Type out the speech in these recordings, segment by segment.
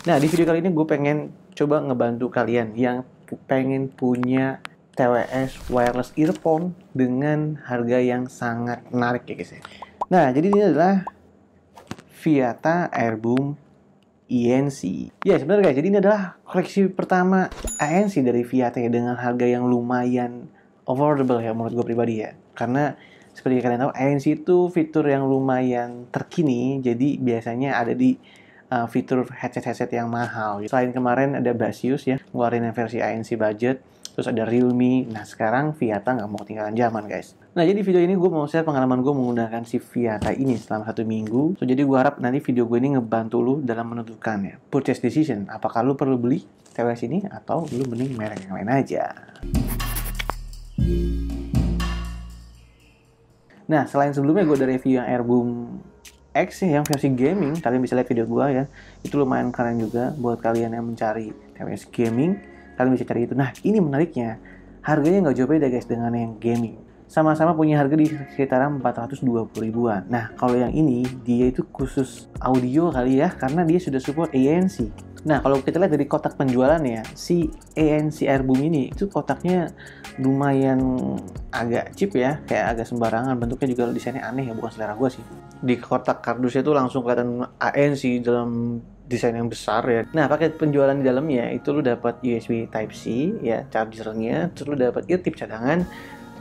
Nah, di video kali ini gue pengen coba ngebantu kalian yang pengen punya TWS wireless earphone dengan harga yang sangat menarik ya guys ya. Nah, jadi ini adalah Viata Airboom ANC. Ya sebenarnya guys, jadi ini adalah koleksi pertama ANC dari Viata ya, dengan harga yang lumayan affordable ya menurut gue pribadi ya. Karena seperti kalian tahu, ANC itu fitur yang lumayan terkini, jadi biasanya ada di fitur headset-headset yang mahal. Selain kemarin ada Basius ya, ngeluarin versi ANC budget, terus ada Realme. Nah sekarang Viata nggak mau ketinggalan zaman guys. Nah jadi video ini gue mau share pengalaman gue menggunakan si Viata ini selama 1 minggu. Jadi gue harap nanti video gue ini ngebantu lu dalam menentukan ya purchase decision. Apakah lu perlu beli TWS ini atau lu mending merek yang lain aja. Nah selain sebelumnya gue udah review yang Airboom X ya, yang versi gaming, kalian bisa lihat video gua ya. Itu lumayan keren juga buat kalian yang mencari TWS gaming, kalian bisa cari itu. Nah, ini menariknya, harganya nggak jauh beda guys dengan yang gaming. Sama-sama punya harga di sekitaran 420 ribuan. Nah, kalau yang ini, dia itu khusus audio kali ya, karena dia sudah support ANC. Nah, kalau kita lihat dari kotak penjualannya, si ANC Airboom ini, itu kotaknya lumayan agak cheap ya, kayak agak sembarangan. Bentuknya juga desainnya aneh ya, bukan selera gue sih. Di kotak kardusnya itu langsung kelihatan ANC dalam desain yang besar ya. Nah, paket penjualan di dalamnya itu lu dapat USB Type-C ya, chargernya, terus lu dapat eartip cadangan,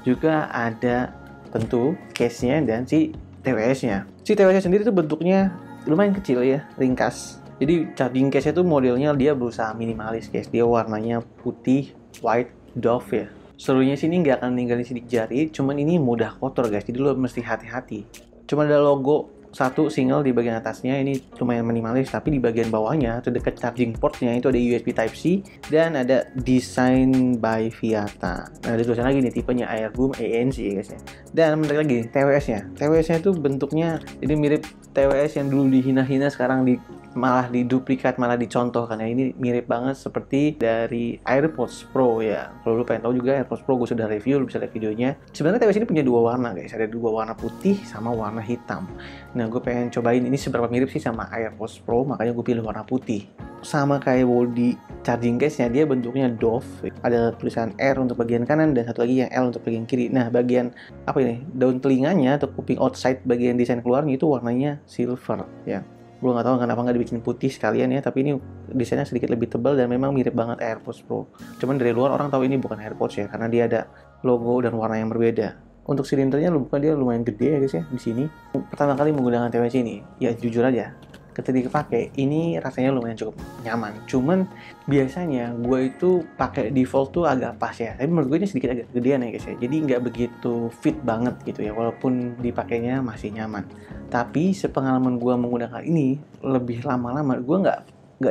juga ada tentu case-nya dan si TWS-nya. Si TWS sendiri tuh bentuknya lumayan kecil ya, ringkas. Jadi charging case itu modelnya dia berusaha minimalis guys. Dia warnanya putih, white, doff ya. Serunya sini nggak akan ninggalin sidik jari, cuman ini mudah kotor guys. Jadi lo mesti hati-hati. Cuma ada logo satu single di bagian atasnya, ini lumayan minimalis, tapi di bagian bawahnya atau dekat charging portnya itu ada USB Type-C dan ada design by Viata. Nah, ada tulisan lagi nih tipenya Airboom ANC ya guys ya. Dan menarik lagi TWS-nya. TWS-nya itu bentuknya ini mirip TWS yang dulu dihina-hina, sekarang malah diduplikat, malah dicontohkan ya. Ini mirip banget seperti dari AirPods Pro ya. Kalau lu pengen tahu juga AirPods Pro gue sudah review, lu bisa lihat videonya. Sebenarnya TWS ini punya dua warna guys, ada dua warna putih sama warna hitam. Nah gue pengen cobain ini seberapa mirip sih sama AirPods Pro, makanya gue pilih warna putih. Sama kayak body charging case-nya, dia bentuknya doff. Ada tulisan R untuk bagian kanan dan satu lagi yang L untuk bagian kiri. Nah bagian apa ini, daun telinganya atau kuping outside bagian desain keluarnya itu warnanya silver ya. Gue nggak tahu kenapa nggak dibikin putih sekalian ya, tapi ini desainnya sedikit lebih tebal dan memang mirip banget AirPods Pro. Cuman dari luar orang tahu ini bukan AirPods ya, karena dia ada logo dan warna yang berbeda. Untuk silindernya dia lumayan gede ya guys ya di sini. Pertama kali menggunakan TWS ini, ya jujur aja, ketika dipakai ini rasanya lumayan cukup nyaman. Cuman biasanya gue itu pakai default tuh agak pas ya, tapi menurut gue ini sedikit agak gedean ya guys ya, jadi nggak begitu fit banget gitu ya, walaupun dipakainya masih nyaman. Tapi sepengalaman gue menggunakan ini, lebih lama-lama gue nggak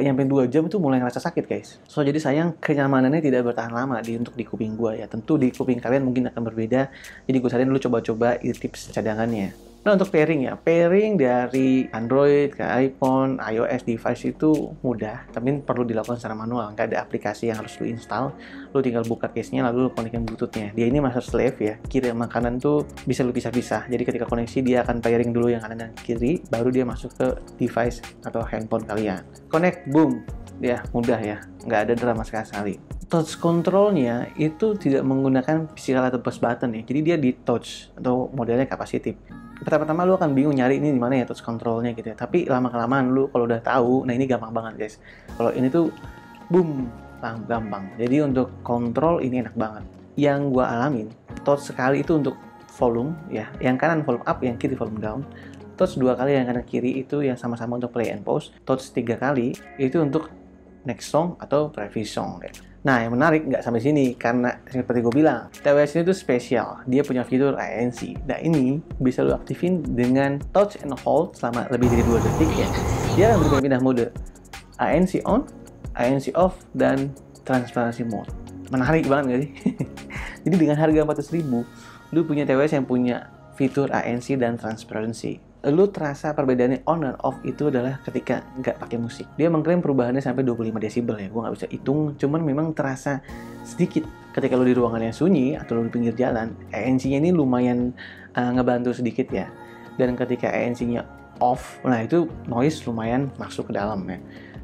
nyampe 2 jam itu mulai ngerasa sakit guys. So jadi sayang kenyamanannya tidak bertahan lama untuk di kuping gue ya. Tentu di kuping kalian mungkin akan berbeda. Jadi gue saranin dulu coba-coba tips cadangannya. Nah untuk pairing ya, pairing dari Android ke iPhone, iOS device itu mudah, tapi perlu dilakukan secara manual. Nggak ada aplikasi yang harus lu install, lu tinggal buka case-nya lalu lu konekin Bluetooth-nya. Dia ini master slave ya, kiri sama kanan tuh bisa lu pisah-pisah. Jadi ketika koneksi dia akan pairing dulu yang kanan dan kiri, baru dia masuk ke device atau handphone kalian. Connect, boom, ya mudah ya, nggak ada drama sekali. Touch controlnya itu tidak menggunakan physical atau push button ya, jadi dia di touch atau modelnya kapasitif. Pertama-tama lu akan bingung nyari ini di mana ya touch controlnya gitu ya, tapi lama-kelamaan lu kalau udah tahu, nah ini gampang banget guys. Kalau ini tuh boom, gampang. Jadi untuk kontrol ini enak banget. Yang gua alamin, touch sekali itu untuk volume ya, yang kanan volume up, yang kiri volume down. Touch 2 kali yang kanan kiri itu yang sama-sama untuk play and pause. Touch 3 kali itu untuk next song atau previous song ya. Nah yang menarik nggak sampai sini, karena seperti gue bilang TWS ini tuh spesial, dia punya fitur ANC. Nah ini bisa lo aktifin dengan touch and hold selama lebih dari 2 detik ya. Dia akan berpindah mode ANC on, ANC off, dan transparency mode. Menarik banget nggak sih? Jadi dengan harga 400.000 lu punya TWS yang punya fitur ANC dan transparency. Lu terasa perbedaannya on dan off itu adalah ketika nggak pakai musik. Dia mengklaim perubahannya sampai 25 desibel ya, gue nggak bisa hitung, cuman memang terasa sedikit ketika lu di ruangan yang sunyi atau lu di pinggir jalan. ANC-nya ini lumayan ngebantu sedikit ya. Dan ketika ANC-nya off, nah itu noise lumayan masuk ke dalam ya.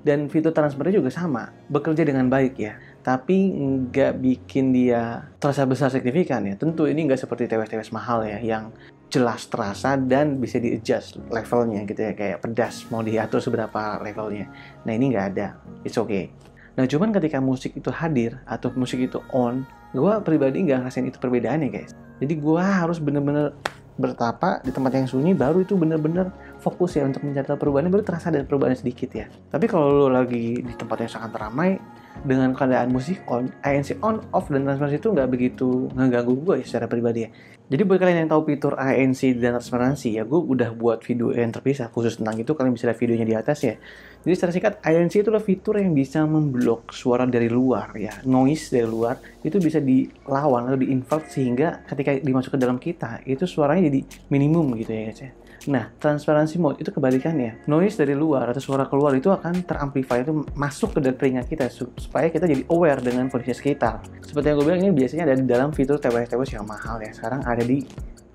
Dan fitur transfernya juga sama, bekerja dengan baik ya. Tapi nggak bikin dia terasa besar signifikan ya. Tentu ini nggak seperti TWS-TWS mahal ya, yang jelas terasa dan bisa di-adjust levelnya gitu ya. Kayak pedas, mau diatur seberapa levelnya. Nah ini nggak ada, it's okay. Nah cuman ketika musik itu hadir, atau musik itu on, gue pribadi nggak ngerasain itu perbedaannya guys. Jadi gue harus bener-bener bertapa di tempat yang sunyi, baru itu bener-bener fokus ya untuk mencari perubahannya, baru terasa ada perubahannya sedikit ya. Tapi kalau lo lagi di tempat yang sangat ramai dengan keadaan musik on, ANC on, off, dan transparansi itu nggak begitu ngeganggu gue ya secara pribadi ya. Jadi buat kalian yang tahu fitur ANC dan transparansi ya, gue udah buat video yang terpisah khusus tentang itu, kalian bisa lihat videonya di atas ya. Jadi secara singkat, ANC itu adalah fitur yang bisa memblok suara dari luar ya, noise dari luar, itu bisa dilawan atau di-invert sehingga ketika dimasuk ke dalam kita, itu suaranya jadi minimum gitu ya guys ya. Nah, transparansi mode itu kebalikannya. Noise dari luar atau suara keluar itu akan teramplify, itu masuk ke dalam telinga kita supaya kita jadi aware dengan kondisi sekitar. Seperti yang gue bilang, ini biasanya ada di dalam fitur TWS-TWS yang mahal ya. Sekarang ada di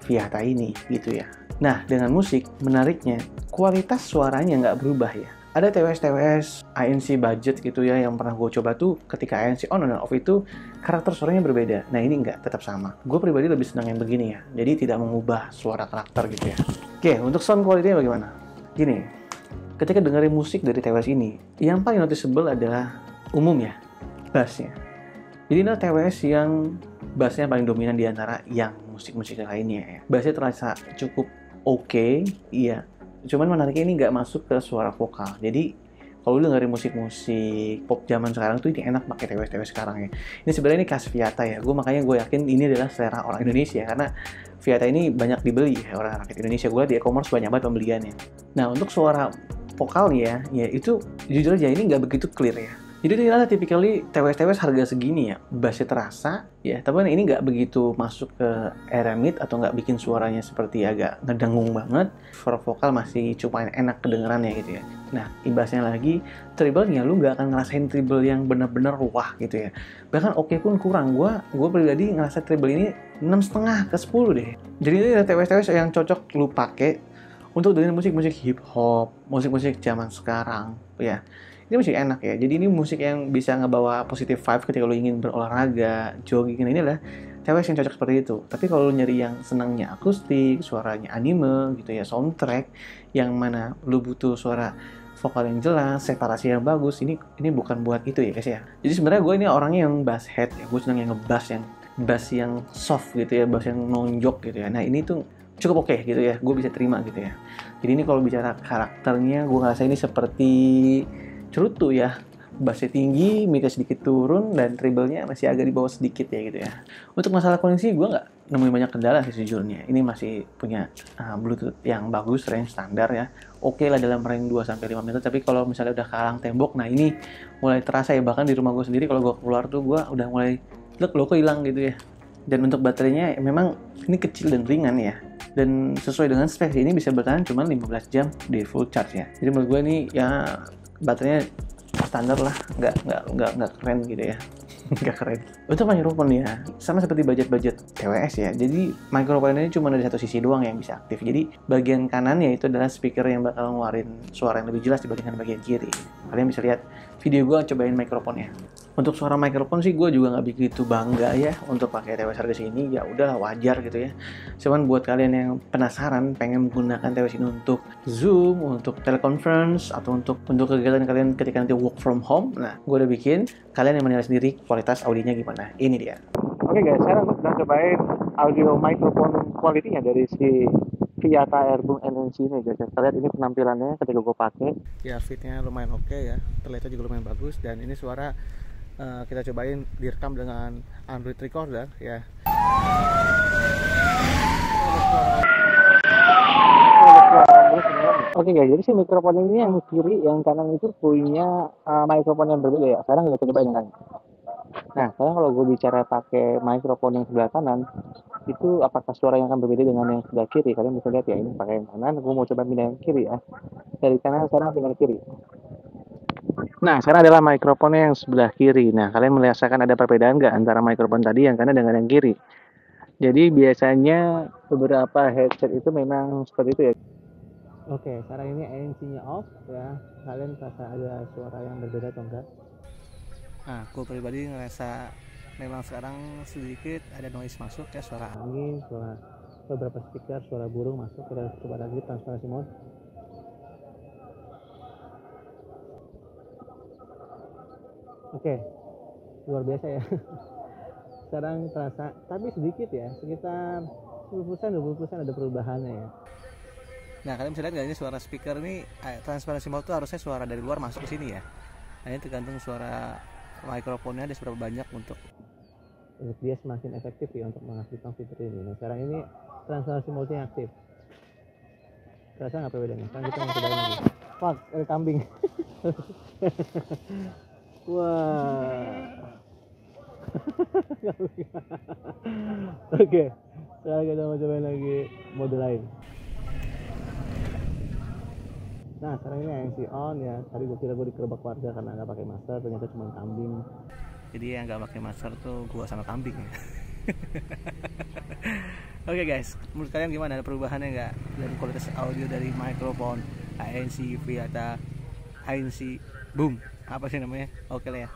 Viata ini gitu ya. Nah, dengan musik, menariknya kualitas suaranya nggak berubah ya. Ada TWS-TWS ANC budget gitu ya yang pernah gue coba tuh, ketika ANC on dan off itu karakter suaranya berbeda. Nah ini enggak, tetap sama. Gue pribadi lebih senang yang begini ya, jadi tidak mengubah suara karakter gitu ya. Oke, untuk sound quality-nya bagaimana? Gini, ketika dengerin musik dari TWS ini, yang paling noticeable adalah umum ya, bassnya. Jadi ini TWS yang bassnya paling dominan di antara yang musik-musik lainnya ya. Bassnya terasa cukup oke, iya. Cuman menariknya ini nggak masuk ke suara vokal. Jadi kalau lu dengerin musik-musik pop zaman sekarang tuh ini enak pakai TWS-TWS sekarang ya. Ini sebenarnya ini khas Viata ya. Makanya gue yakin ini adalah selera orang Indonesia karena Viata ini banyak dibeli ya orang rakyat Indonesia. Gue lihat di e-commerce banyak banget pembeliannya. Nah untuk suara vokalnya ya itu jujur aja ini nggak begitu clear ya. Jadi ternyata typically TWS-TWS harga segini ya, bassnya terasa ya, tapi ini nggak begitu masuk ke area mid atau nggak bikin suaranya seperti agak ngedengung banget. Suara vokal masih cuma enak kedengerannya gitu ya. Nah, imbasnya lagi, treble-nya lu nggak akan ngerasain treble yang benar-benar wah gitu ya. Bahkan oke pun kurang. Gue pribadi ngerasa treble ini 6,5 ke 10 deh. Jadi ini ada TWS-TWS yang cocok lu pakai untuk dengerin musik-musik hip hop, musik-musik zaman sekarang ya. Ini musik enak ya, jadi ini musik yang bisa ngebawa positive vibe ketika lo ingin berolahraga, jogging. Ini adalah TWS yang cocok seperti itu. Tapi kalau lo nyari yang senangnya akustik, suaranya anime gitu ya, soundtrack, yang mana lo butuh suara vokal yang jelas, separasi yang bagus, ini bukan buat itu ya guys ya. Jadi sebenarnya gue ini orangnya yang bass head ya, gue senang yang ngebass, yang bass yang soft gitu ya, bass yang nonjok gitu ya. Nah ini tuh cukup oke gitu ya, gue bisa terima gitu ya. Jadi ini kalau bicara karakternya, gue ngerasa ini seperti cerutu ya, bassnya tinggi, midnya sedikit turun, dan treble-nya masih agak di bawah sedikit ya gitu ya. Untuk masalah koneksi gue nggak nemuin banyak kendala sih sejujurnya. Ini masih punya Bluetooth yang bagus, range standar ya. Oke lah dalam range 2-5 meter, tapi kalau misalnya udah kalang tembok, nah ini mulai terasa ya. Bahkan di rumah gue sendiri kalau gue keluar tuh gue udah mulai loh kok hilang gitu ya. Dan untuk baterainya memang ini kecil dan ringan ya. Dan sesuai dengan spek ini bisa bertahan cuma 15 jam di full charge ya. Jadi menurut gue ini ya baterainya standar lah, nggak keren gitu ya. Nggak keren. Untuk mikrofon ya sama seperti budget TWS ya. Jadi mikrofon ini cuma dari satu sisi doang yang bisa aktif. Jadi bagian kanannya itu adalah speaker yang bakal ngeluarin suara yang lebih jelas dibandingkan bagian kiri. Kalian bisa lihat video gue cobain mikrofonnya. Untuk suara mikrofon sih gue juga nggak begitu bangga ya untuk pakai TWS harga sini. Ya udahlah, wajar gitu ya. Cuman buat kalian yang penasaran pengen menggunakan TWS ini untuk Zoom, untuk teleconference, atau untuk kegiatan kalian ketika nanti work from home, nah gue udah bikin, kalian yang menilai sendiri kualitas audionya gimana. Ini dia. Oke guys, sekarang gue sedang cobain audio microphone quality-nya dari si Viata Airboom NNC ini guys. Kita lihat ini penampilannya ketika gue pakai. Ya fitnya lumayan oke ya, terlihatnya juga lumayan bagus, dan ini suara kita cobain direkam dengan Android recorder ya. Oke guys, jadi si mikrofon ini yang kiri, yang kanan itu punya mikrofon yang berbeda ya. Sekarang kita cobain kan. Nah, sekarang kalau gue bicara pakai mikrofon yang sebelah kanan, itu apakah suara yang akan berbeda dengan yang sebelah kiri? Kalian bisa lihat ya, ini pakai yang kanan, gue mau coba pindah yang kiri ya. Dari kanan sekarang pindah kiri. Nah, sekarang adalah mikrofonnya yang sebelah kiri. Nah, kalian merasakan ada perbedaan nggak antara mikrofon tadi yang kanan dengan yang kiri? Jadi biasanya beberapa headset itu memang seperti itu ya. Oke, sekarang ini ANC-nya off ya. Kalian merasa ada suara yang berbeda atau enggak? Nah, aku pribadi ngerasa memang sekarang sedikit ada noise masuk ya, suara Angin, suara beberapa speaker, suara burung masuk. Kita coba lagi transparansi mode. Oke, luar biasa ya. Sekarang terasa, tapi sedikit ya, sekitar 10% 20% ada perubahannya ya. Nah, kalian bisa lihat nggak ini suara speaker ini transparansi mode itu harusnya suara dari luar masuk ke sini ya. Nah, ini tergantung suara mikrofonnya ada seberapa banyak untuk dia semakin efektif ya untuk mengaktifkan fitur ini. Nah, sekarang ini transparansi mode-nya aktif. Terasa nggak bedanya? Sekarang kita mau cobain lagi. Fuck, ada kambing. Wah. Oke, sekarang kita mau cobain lagi mode lain. Nah, sekarang ini ANC on ya. Tadi gue kira gue dikerebak warga karena nggak pakai masker, ternyata cuma kambing. Jadi yang nggak pakai masker tuh gua sama kambing ya. Oke guys, menurut kalian gimana? Ada perubahannya nggak dari kualitas audio dari mikrofon ANC Viata ANC Boom? Apa sih namanya? Oke lah ya.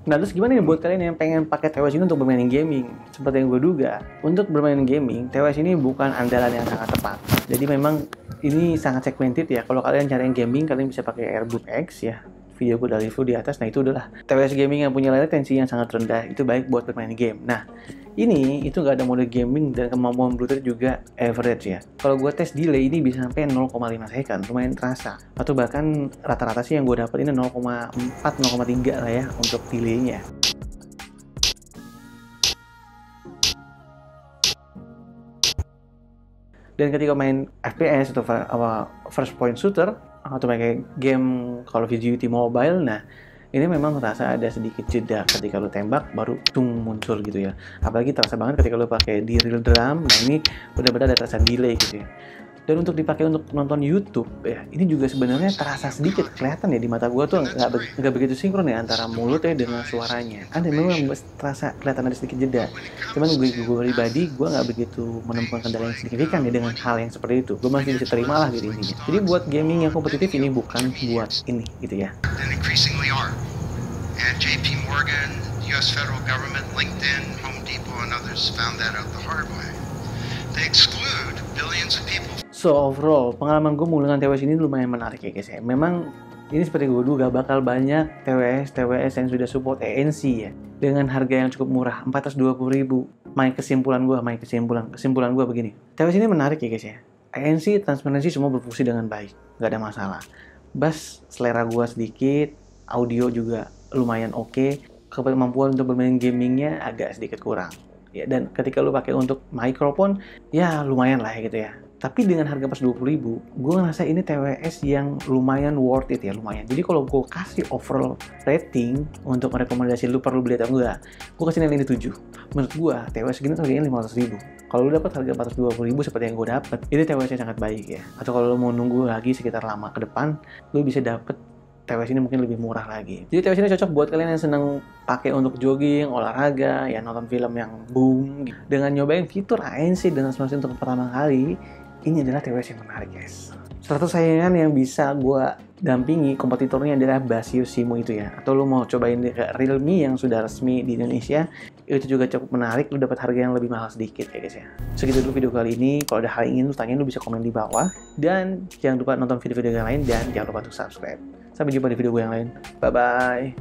Nah, terus gimana nih buat kalian yang pengen pakai TWS ini untuk bermain gaming? Seperti yang gue duga, untuk bermain gaming, TWS ini bukan andalan yang sangat tepat. Jadi memang ini sangat segmented ya. Kalau kalian cari yang gaming, kalian bisa pakai AirBook X ya. Video gue udah review di atas. Nah, itu adalah TWS gaming yang punya latensi yang sangat rendah. Itu baik buat bermain game. Nah, ini itu nggak ada mode gaming dan kemampuan Bluetooth juga average ya. Kalau gue tes delay ini bisa sampai 0,5 second, lumayan terasa. Atau bahkan rata-rata sih yang gue dapat ini 0,4 0,3 lah ya untuk delaynya. Dan ketika main FPS atau first point shooter atau pakai game Call of Duty Mobile, nah ini memang terasa ada sedikit jeda ketika lu tembak baru muncul gitu ya. Apalagi terasa banget ketika lu pakai di real drum. Nah, ini benar-benar ada terasa delay gitu ya. Dan untuk dipakai untuk nonton YouTube ya, ini juga sebenarnya terasa sedikit kelihatan ya di mata gua tuh nggak begitu sinkron ya antara mulutnya dengan suaranya. Ada memang terasa kelihatan ada sedikit jeda. Cuman gue pribadi gue nggak begitu menemukan kendala yang signifikan ya dengan hal yang seperti itu. Gue masih bisa terima lah gitu intinya. Jadi buat gaming yang kompetitif ini bukan buat ini gitu ya. And JP Morgan, US federal government, LinkedIn, Home Depot, and others found that out the hard way. They exclude billions of people. So overall, pengalaman gue menggunakan TWS ini lumayan menarik ya guys ya. Memang ini seperti gue duga bakal banyak TWS yang sudah support ANC ya. Dengan harga yang cukup murah, 420.000. Kesimpulan gue begini. TWS ini menarik ya guys ya. ANC, transparansi semua berfungsi dengan baik. Gak ada masalah. Bass, selera gue sedikit. Audio juga lumayan oke. Kemampuan untuk bermain gamingnya agak sedikit kurang. Ya, dan ketika lu pakai untuk mikrofon, ya lumayan lah ya gitu ya. Tapi dengan harga pas 20.000, gue ngerasa ini TWS yang lumayan worth it ya, lumayan. Jadi kalau gue kasih overall rating untuk merekomendasi lu perlu beli atau enggak, gue kasih nilai 7. Menurut gue, TWS segini harganya 500.000. Kalau lu dapat harga 420.000 seperti yang gue dapat, ini TWS yang sangat baik ya. Atau kalau lu mau nunggu lagi sekitar lama ke depan, lu bisa dapat TWS ini mungkin lebih murah lagi. Jadi TWS ini cocok buat kalian yang seneng pakai untuk jogging, olahraga, ya nonton film yang boom. Dengan nyobain fitur ANC dan transparansi untuk pertama kali, ini adalah TWS yang menarik guys. Satu saingan yang bisa gue dampingi kompetitornya adalah Basio Simo itu ya. Atau lu mau cobain ke Realme yang sudah resmi di Indonesia, itu juga cukup menarik. Lu dapat harga yang lebih mahal sedikit ya guys ya. Segitu dulu video kali ini. Kalau ada hal yang ingin lu tanyain, lu bisa komen di bawah. Dan jangan lupa nonton video-video yang lain dan jangan lupa untuk subscribe. Sampai jumpa di video gue yang lain. Bye-bye.